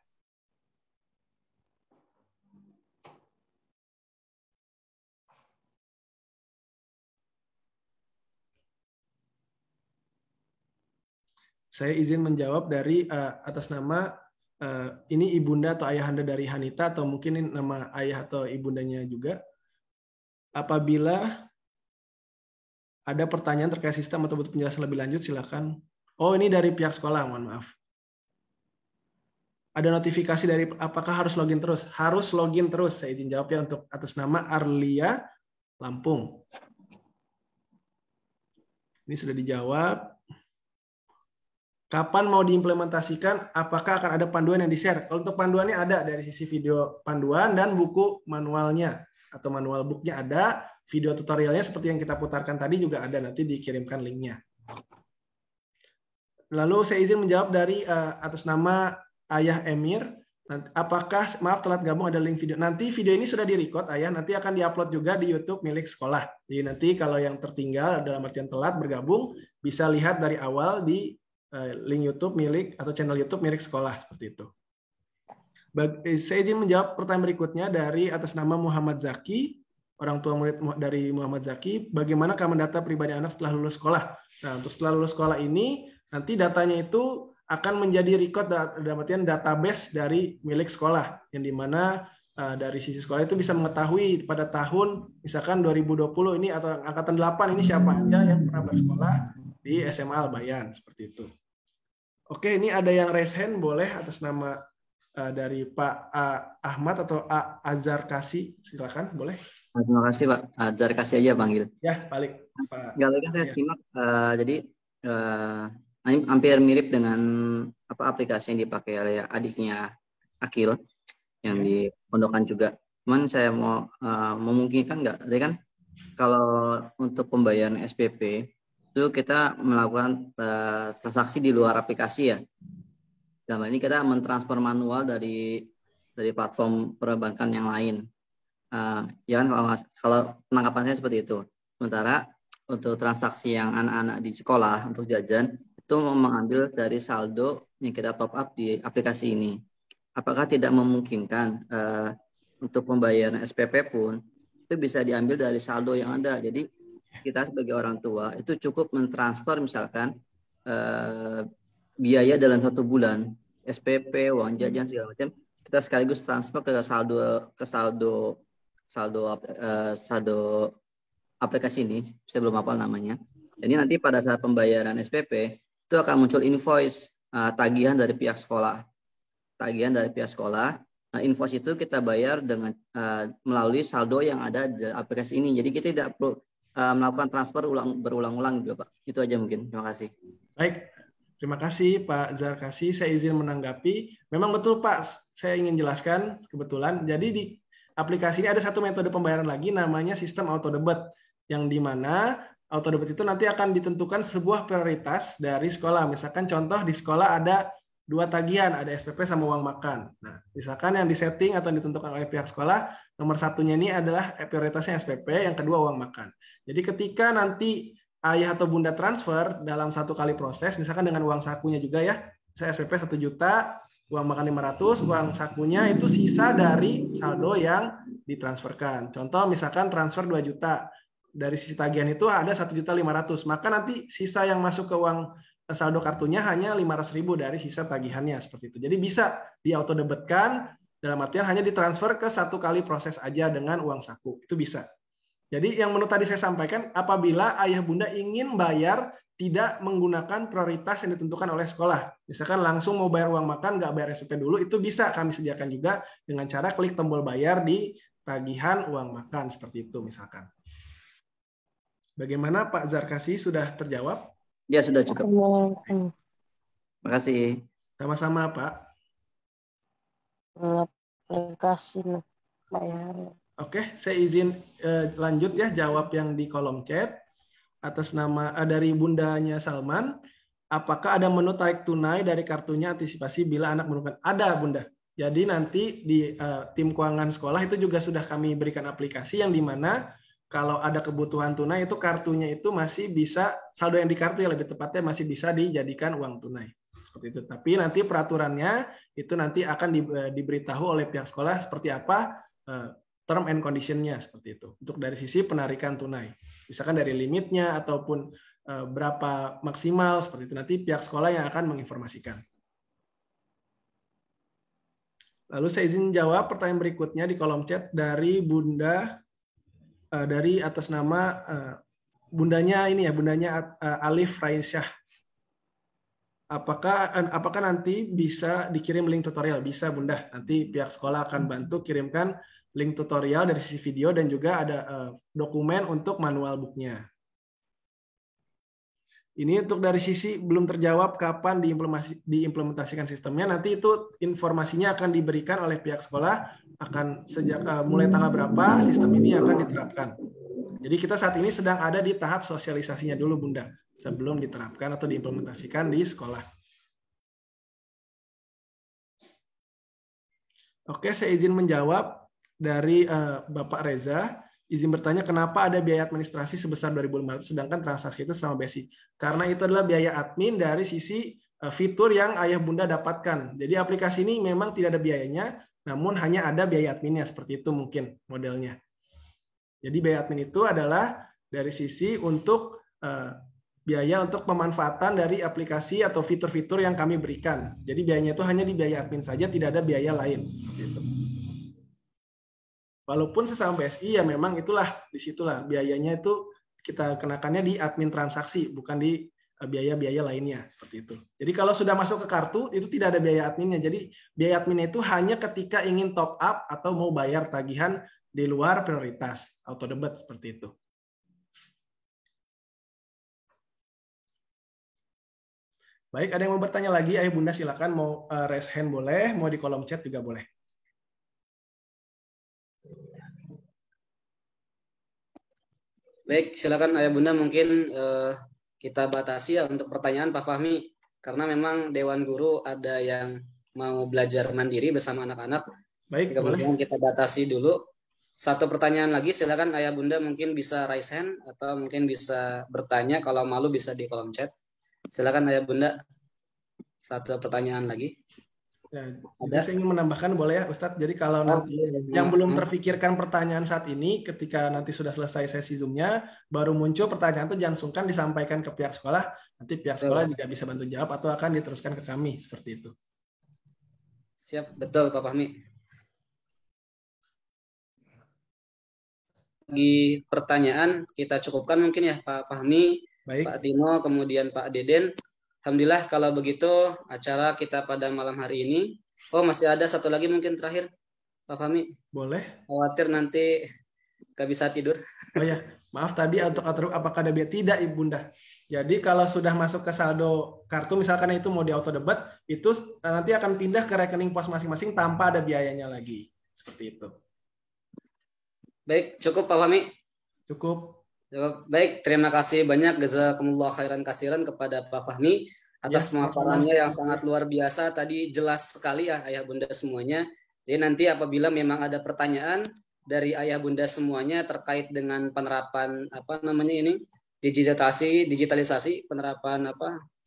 Saya izin menjawab dari atas nama ini ibunda atau ayahanda dari Hanita atau mungkin ini nama ayah atau ibundanya juga. Apabila ada pertanyaan terkait sistem atau butuh penjelasan lebih lanjut, silakan. Oh, ini dari pihak sekolah, mohon maaf. Ada notifikasi dari apakah harus login terus? Harus login terus. Saya izin jawab ya untuk atas nama Arlia Lampung. Ini sudah dijawab. Kapan mau diimplementasikan? Apakah akan ada panduan yang di-share? Kalau untuk panduannya ada dari sisi video panduan dan buku manualnya atau manual booknya ada. Video tutorialnya seperti yang kita putarkan tadi juga ada, nanti dikirimkan linknya. Lalu saya izin menjawab dari atas nama Ayah Emir. Apakah, maaf telat gabung, ada link video. Nanti video ini sudah direcord Ayah, nanti akan diupload juga di YouTube milik sekolah. Jadi nanti kalau yang tertinggal dalam artian telat bergabung, bisa lihat dari awal di link YouTube milik atau channel YouTube milik sekolah seperti itu. Saya izin menjawab pertanyaan berikutnya dari atas nama Muhammad Zaki. Orang tua murid dari Muhammad Zaki, bagaimana keamanan data pribadi anak setelah lulus sekolah? Nah, untuk setelah lulus sekolah ini, nanti datanya itu akan menjadi record dalam artian database dari milik sekolah, yang dimana dari sisi sekolah itu bisa mengetahui pada tahun, misalkan 2020 ini atau angkatan 8 ini siapa aja yang pernah bersekolah di SMA Al-Bayan, seperti itu. Oke, ini ada yang raise hand, boleh atas nama dari Pak Ahmad atau Azhar Kasih, silakan, boleh. Terima kasih Pak. Azhar Kasih aja panggil. Ya, balik Pak. Nggak lagi saya simak. Jadi hampir mirip dengan aplikasi yang dipakai oleh adiknya Akil yang di pondokan juga. Cuman saya mau memungkinkan nggak? Jadi kan kalau untuk pembayaran SPP itu kita melakukan transaksi di luar aplikasi ya. Dalam hal ini kita mentransfer manual dari platform perbankan yang lain. Ya kan, kalau penangkapan saya seperti itu. Sementara untuk transaksi yang anak-anak di sekolah untuk jajan itu mengambil dari saldo yang kita top up di aplikasi ini. Apakah tidak memungkinkan untuk pembayaran SPP pun itu bisa diambil dari saldo yang ada? Jadi kita sebagai orang tua itu cukup mentransfer misalkan biaya dalam 1 bulan, SPP, uang jajan segala macam, kita sekaligus transfer ke saldo aplikasi ini, saya belum hafal namanya. Jadi nanti pada saat pembayaran SPP itu akan muncul invoice tagihan dari pihak sekolah. Nah, invoice itu kita bayar dengan melalui saldo yang ada di aplikasi ini. Jadi kita tidak perlu melakukan transfer berulang-ulang gitu Pak. Itu aja mungkin. Terima kasih. Baik. Terima kasih Pak Zarkasi. Saya izin menanggapi. Memang betul Pak, saya ingin jelaskan kebetulan. Jadi di aplikasi ini ada satu metode pembayaran lagi namanya sistem auto debit, yang dimana auto debit itu nanti akan ditentukan sebuah prioritas dari sekolah. Misalkan contoh di sekolah ada 2 tagihan, ada SPP sama uang makan. Nah, misalkan yang disetting atau ditentukan oleh pihak sekolah, nomor satunya ini adalah prioritasnya SPP, yang kedua uang makan. Jadi ketika nanti ayah atau bunda transfer dalam 1 kali proses, misalkan dengan uang sakunya juga ya, saya SPP 1 juta, uang makan 500, uang sakunya itu sisa dari saldo yang ditransferkan. Contoh misalkan transfer 2 juta, dari sisi tagihan itu ada 1.500.000, maka nanti sisa yang masuk ke uang saldo kartunya hanya 500.000 dari sisa tagihannya, seperti itu. Jadi bisa di auto debitkan, dalam artian hanya ditransfer ke 1 kali proses aja dengan uang saku, itu bisa. Jadi yang menurut tadi saya sampaikan, apabila ayah bunda ingin bayar tidak menggunakan prioritas yang ditentukan oleh sekolah, misalkan langsung mau bayar uang makan, nggak bayar SPP dulu, itu bisa kami sediakan juga dengan cara klik tombol bayar di tagihan uang makan, seperti itu misalkan. Bagaimana Pak Zarkasi, sudah terjawab? Ya, sudah cukup. Terima kasih. Sama-sama, Pak. Aplikasi bayar. Oke, saya izin lanjut ya, jawab yang di kolom chat. Atas nama dari bundanya Salman, apakah ada menu tarik tunai dari kartunya antisipasi bila anak memerlukan? Ada, Bunda. Jadi nanti di tim keuangan sekolah itu juga sudah kami berikan aplikasi yang dimana kalau ada kebutuhan tunai itu kartunya itu masih bisa, saldo yang di kartu ya lebih tepatnya masih bisa dijadikan uang tunai. Seperti itu. Tapi nanti peraturannya itu nanti akan diberitahu oleh pihak sekolah seperti apa term and condition-nya, seperti itu. Untuk dari sisi penarikan tunai. Misalkan dari limitnya ataupun berapa maksimal, seperti itu. Nanti pihak sekolah yang akan menginformasikan. Lalu saya izin jawab pertanyaan berikutnya di kolom chat dari Bunda, dari atas nama bundanya ini ya, bundanya Alif Rainsyah. Apakah nanti bisa dikirim link tutorial? Bisa, Bunda. Nanti pihak sekolah akan bantu kirimkan link tutorial dari sisi video dan juga ada dokumen untuk manual booknya. Ini untuk dari sisi belum terjawab kapan diimplementasikan sistemnya. Nanti itu informasinya akan diberikan oleh pihak sekolah, akan sejak mulai tanggal berapa sistem ini akan diterapkan. Jadi kita saat ini sedang ada di tahap sosialisasinya dulu, Bunda, sebelum diterapkan atau diimplementasikan di sekolah. Oke, saya izin menjawab dari Bapak Reza. Izin bertanya, kenapa ada biaya administrasi sebesar 2.500 sedangkan transaksi itu sama BSI? Karena itu adalah biaya admin dari sisi fitur yang ayah bunda dapatkan. Jadi aplikasi ini memang tidak ada biayanya, namun hanya ada biaya adminnya, seperti itu mungkin modelnya. Jadi biaya admin itu adalah dari sisi untuk biaya untuk pemanfaatan dari aplikasi atau fitur-fitur yang kami berikan. Jadi biayanya itu hanya di biaya admin saja, tidak ada biaya lain, seperti itu. Walaupun sesama BSI ya memang itulah, disitulah biayanya itu kita kenakannya di admin transaksi, bukan di biaya-biaya lainnya, seperti itu. Jadi kalau sudah masuk ke kartu itu tidak ada biaya adminnya. Jadi biaya adminnya itu hanya ketika ingin top up atau mau bayar tagihan di luar prioritas auto debit, seperti itu. Baik, ada yang mau bertanya lagi? Ayo Bunda silakan, mau raise hand boleh, mau di kolom chat juga boleh. Baik, silakan Ayah Bunda, mungkin kita batasi ya untuk pertanyaan Pak Fahmi, karena memang Dewan Guru ada yang mau belajar mandiri bersama anak-anak. Baik, kemudian kita batasi dulu. 1 pertanyaan lagi, silakan Ayah Bunda mungkin bisa raise hand atau mungkin bisa bertanya, kalau malu bisa di kolom chat. Silakan Ayah Bunda, 1 pertanyaan lagi. Ya, saya ingin menambahkan boleh ya Ustadz. Jadi kalau nanti yang belum terpikirkan pertanyaan saat ini, ketika nanti sudah selesai sesi Zoom-nya, baru muncul pertanyaan itu jangan sungkan disampaikan ke pihak sekolah. Nanti pihak sekolah juga bisa bantu jawab atau akan diteruskan ke kami, seperti itu. Siap, betul Pak Fahmi. Di pertanyaan kita cukupkan mungkin ya Pak Fahmi, baik. Pak Tino, kemudian Pak Deden. Alhamdulillah kalau begitu acara kita pada malam hari ini. Oh, masih ada 1 lagi mungkin terakhir Pak Fahmi. Boleh. Khawatir nanti nggak bisa tidur. Oh ya, maaf tadi untuk apakah ada biaya? Tidak, Ibu Bunda. Jadi kalau sudah masuk ke saldo kartu, misalkan itu mau di auto debit, itu nanti akan pindah ke rekening pos masing-masing tanpa ada biayanya lagi. Seperti itu. Baik, cukup Pak Fahmi. Cukup. Baik, terima kasih banyak jazakumullah khairan kasiran kepada Pak Fahmi atas pemaparannya yang sangat luar biasa. Tadi jelas sekali ya ayah bunda semuanya. Jadi nanti apabila memang ada pertanyaan dari ayah bunda semuanya terkait dengan penerapan digitalisasi penerapan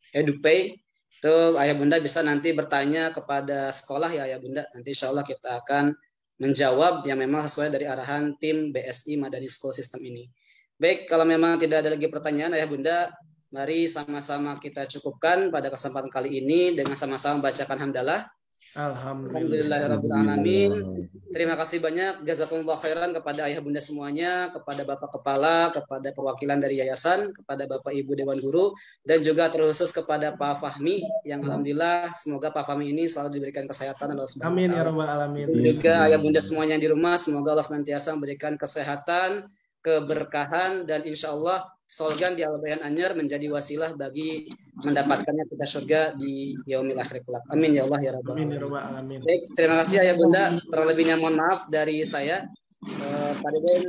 EduPay, itu ayah bunda bisa nanti bertanya kepada sekolah ya ayah bunda. Nanti insya Allah kita akan menjawab yang memang sesuai dari arahan tim BSI Madani School System ini. Baik, kalau memang tidak ada lagi pertanyaan ayah bunda, mari sama-sama kita cukupkan pada kesempatan kali ini dengan sama-sama bacakan hamdalah. Alhamdulillahirabbil alamin. Terima kasih banyak jazakumullah khairan kepada ayah bunda semuanya, kepada Bapak Kepala, kepada perwakilan dari yayasan, kepada Bapak Ibu Dewan Guru, dan juga terkhusus kepada Pak Fahmi yang alhamdulillah semoga Pak Fahmi ini selalu diberikan kesehatan Allah Subhanahu wa taala. Amin ya rabbal alamin. Dan juga ayah bunda semuanya di rumah semoga Allah senantiasa memberikan kesehatan, keberkahan, dan insya Allah Solgan di Al-Bayan Anyar menjadi wasilah bagi mendapatkannya kita surga di yaumil akhir kelak. Amin ya Allah ya rabbal alamin. Baik, terima kasih ayah bunda. Kurang lebihnya mohon maaf dari saya. Pak Deden,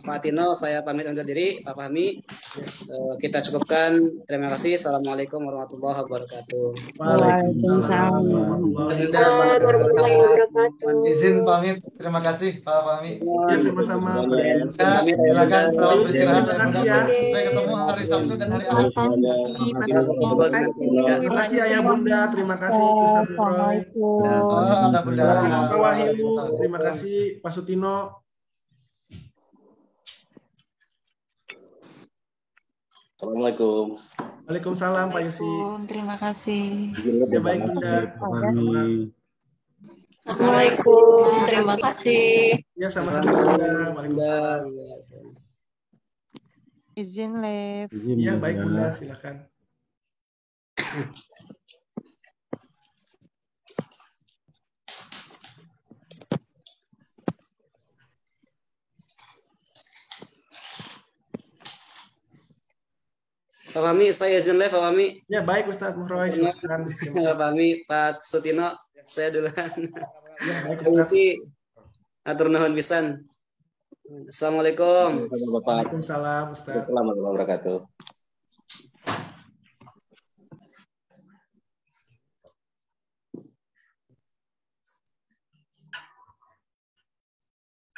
Pak Tino, saya pamit undur diri. Pak Fahmi, kita cukupkan. Terima kasih. Assalamualaikum warahmatullahi wabarakatuh. Waalaikumsalam warahmatullahi wabarakatuh. Izin pamit. Terima kasih Pak Fahmi. Sama-sama. Silakan selamat beristirahat. Sampai ketemu hari Sabtu dan hari Ahad. Terima kasih ayah bunda. Terima kasih Ustaz Roy. Pak Wahyu. Terima kasih Pak Sutino. Assalamualaikum. Waalaikumsalam Pak Yusi. Terima kasih. Ya baik bunda. Assalamualaikum. Terima kasih. Ya sama-sama bunda. Waalaikumsalam. Izin live. Ya baik bunda, silakan. Pak Fahmi, saya izin live Pak Fahmi. Ya baik Ustaz Muhroy, silakan. Pak Fahmi, Pak Sutino, saya duluan. Ya baik Ustaz. Atur nuhun pisan. Assalamualaikum. Waalaikumsalam Ustaz. Selamat wabarakatuh.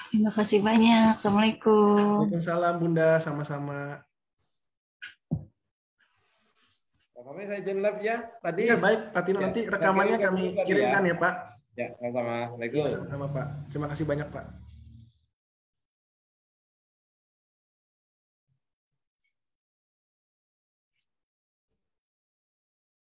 Terima kasih banyak. Assalamualaikum. Waalaikumsalam bunda, sama-sama. Kami saya izin live ya tadi. Ya baik Pak Tino, nanti rekamannya kami kirimkan ya Pak. Ya, sama-sama. Assalamualaikum. Sama Pak. Terima kasih banyak Pak.